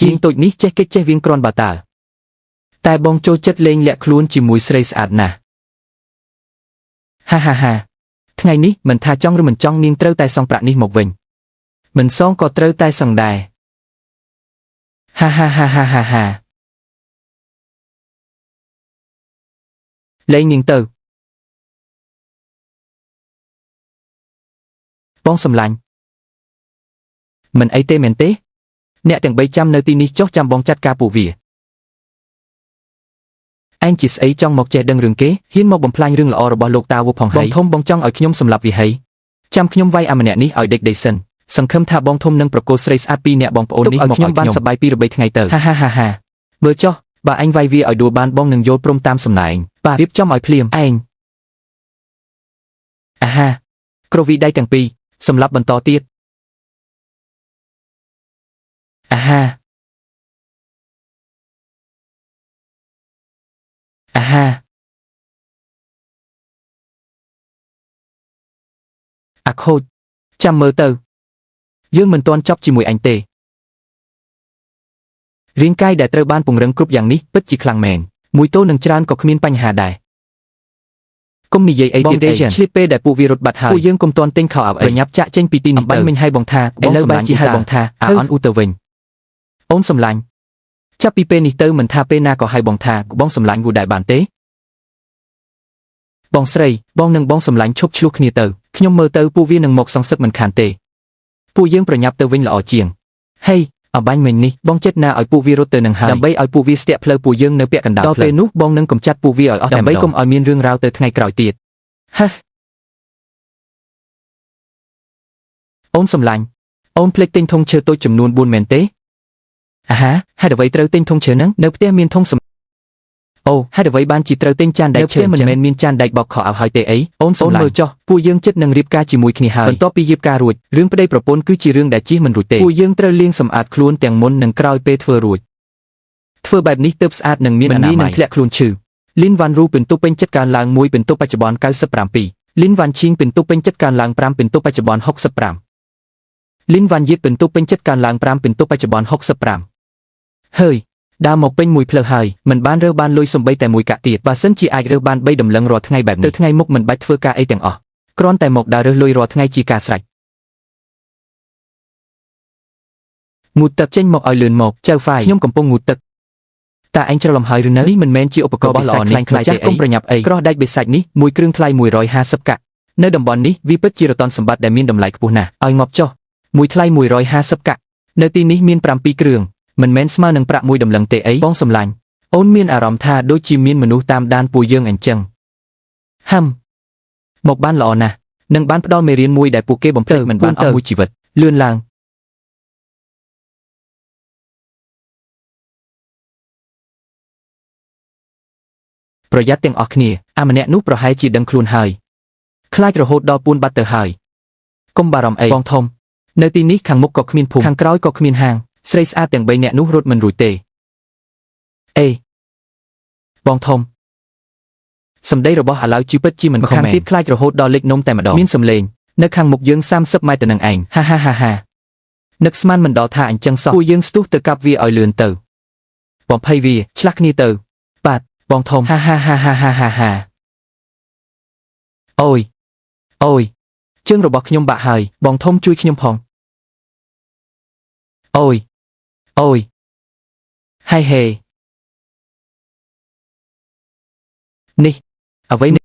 ជាងតូចនេះចេះកិច្ចចេះវៀងក្រនបាតាតែបងចូលចិត្តលេងលាក់ខ្លួនជាមួយស្រីស្អាតណាស់ហាថ្ងៃនេះមិនថាចង់ឬមិនចង់នាងត្រូវតែសងប្រាក់នេះមកវិញមិនសងក៏ត្រូវតែសងដែរហាលេងនាងទៅបងសម្លាញ់មិនអីទេមែនទេអ្នកទាំង3ចាំនៅទីនេះចុះចាំបងចាត់ការពួកវាឯងជាស្អីចង់មកចេះដឹងរឿងគេហ៊ានមកបំផ្លាញរឿងល្អរបស់លោកតាវុផងហើយបងធំបងចង់ឲ្យខ្ញុំសម្លាប់វាហើយចាំខ្ញុំវាយអាម្នាក់នេះឲ្យដេកដេសិនសង្ឃឹមថាបងធំនឹងប្រកួតស្រីស្អាត2នាក់បងប្អូននេះមកខ្ញុំបានសប្បាយ2 3ថ្ងៃទៅហាមើលចុះបើអញវាយវាឲ្យដួលបានបងនឹងយល់ព្រមតាមសំណាងបាទរៀបចំឲ្យភ្លាមឯងអាហាក្រវីដៃទាំងពីរសម្លាប់បន្តទៀតអាហាអាខូចចាំមើលទៅយើងមិនទាន់ចប់ជាមួយអញទេរាងកាយដែលត្រូវបានពង្រឹងគ្រប់យ៉ាងនេះពិតជាខ្លាំងមែនមួយទោនឹងច្រើនក៏គ្មានបញ្ហាដែរកុំនិយាយអីទៀតឆ្លៀតពេលដែលពួកវារត់បាត់ហើយពួកយើងកុំទាន់ទិញខោអាវអីប្រញាប់ចាក់ចេញពីទីនេះទៅមិញឲ្យបងថាឥឡូវបែរជាឲ្យបងថាអាអនអ៊ូទៅវិញអូនសម្លាញ់ចាប់ពីពេលនេះទៅមិនថាពេលណាក៏ឲ្យបងថាបងសម្លាញ់វូដែរបានទេបងស្រីបងនិងបងសម្លាញ់ឈប់ឆ្លោះគ្នាទៅខ្ញុំមើលទៅពួកវានឹងមកសងសឹកមិនខានទេពួកយើងប្រញាប់ទៅវិញល្អជាងហេអបាញ់មិញនេះបងចិត្តណាឲ្យពួកវារត់ទៅនឹងហើយដើម្បីឲ្យពួកវាស្ទាក់ផ្លូវពួកយើងនៅពាក់កណ្ដាលដល់ពេលនោះបងនឹងកម្ចាត់ពួកវាឲ្យអស់ដើម្បីកុំឲ្យមានរឿងរ៉ាវទៅថ្ងៃក្រោយទៀតហេអូនសម្លាញ់អូនភ្លេចទិញធុងឈើតូចចំនួន4មែនទេអាហាហេតុអ្វីត្រូវទិញធុងឈើហ្នឹងនៅផ្ទះមានធុងអូហេតុអ្វីបានជាត្រូវទិញចានដែកឈើមិនមែនមានចានដែកបោកខោឲ្យហើយទេអីអូនសម្លាញ់មើលចុះពួកយើងចិត្តនឹងរៀបការជាមួយគ្នាហើយបន្ទាប់ពីរៀបការរួចរឿងប្តីប្រពន្ធគឺជារឿងដែលជិះមិនរួចទេពួកយើងត្រូវលាងសម្អាតខ្លួនទាំងមុននិងក្រោយពេលធ្វើរួចធ្វើបែបនេះទើបស្អាតនិងមានអនាម័យធ្លាក់ខ្លួនឈឺលីនវ៉ាន់រូពិន្ទុពេញចិត្តកើនឡើង1ពិន្ទុបច្ចុប្បន្ន97លីនវ៉ាន់ឈីងពិន្ទុពេញចិត្តកើនឡើង5ពិន្ទុបច្ចុប្បន្ន65លីនវ៉ាន់យៀតពិន្ទុពេញចិត្តកើនឡើង5ពិន្ទុបច្ចុប្បន្ន65ហើយដើរមកពេញមួយផ្លូវហើយមិនបានរើសបានលុយសំបីតែមួយកាក់ទៀតបើសិនជាអាចរើសបាន3តម្លឹងរាល់ថ្ងៃបែបនេះទៅថ្ងៃមុខមិនបាច់ធ្វើការអីទាំងអស់គ្រាន់តែមកដើររើសលុយរាល់ថ្ងៃជាការស្រេចងូតទឹកចេញមកឲ្យលឿនមកចៅហ្វាយខ្ញុំកំពុងងូតទឹកតែឯងច្រឡំហើយឬនៅនេះមិនមែនជាឧបករណ៍បិសាចខ្លាំងៗទេកុំប្រញាប់អីក្រោះដាច់បិសាចនេះមួយគ្រឿងថ្លៃ150កាក់នៅតំបន់នេះវាពិតជារតនសម្បត្តិដែលមានតម្លៃខ្ពស់ណាស់ឲ្យងាប់ចុះមួយថ្លៃ150កាក់នៅទីនេះមាន7គ្រឿងមិនមែនស្មើនឹងប្រាក់1តម្លឹងទេអីបងសម្លាញ់អូនមានអារម្មណ៍ថាដូចជាមានមនុស្សតាមដានពួកយើងអញ្ចឹងមកបានល្អណាស់នឹងបានផ្ដល់មេរៀនមួយដែលពួកគេបំភ្លេចមិនបានអស់មួយជីវិតលឿនឡើងប្រយ័ត្នទាំងអស់គ្នាអាម្នាក់នោះប្រហែលជាដឹងខ្លួនហើយខ្លាចរហូតដល់ពួនបាត់ទៅហើយកុំបារម្ភអីបងធំនៅទីនេះខាងមុខក៏គ្មានភូមិខាងក្រោយក៏គ្មានហាងស្រីស្អាតទាំង3នាក់នោះរត់មិនរួចទេអេបងធំសម្ដីរបស់អាឡៅជីពិតជាមិនខំមែនទៀតខ្លាចរហូតដល់លេចនំតែម្ដងមានសម្លេងនៅខាងមុខយើង30ម៉ែត្រទៅនឹងឯងហានឹកស្មានមិនដល់ថាអញ្ចឹងសោះពួកយើងស្ទុះទៅកាប់វាឲ្យលឿនទៅបំភ័យវាឆ្លាស់គ្នាទៅបាទបងធំហាអូយជើងរបស់ខ្ញុំបាក់ហើយបងធំជួយខ្ញុំផងអូយហេនេះអ្វី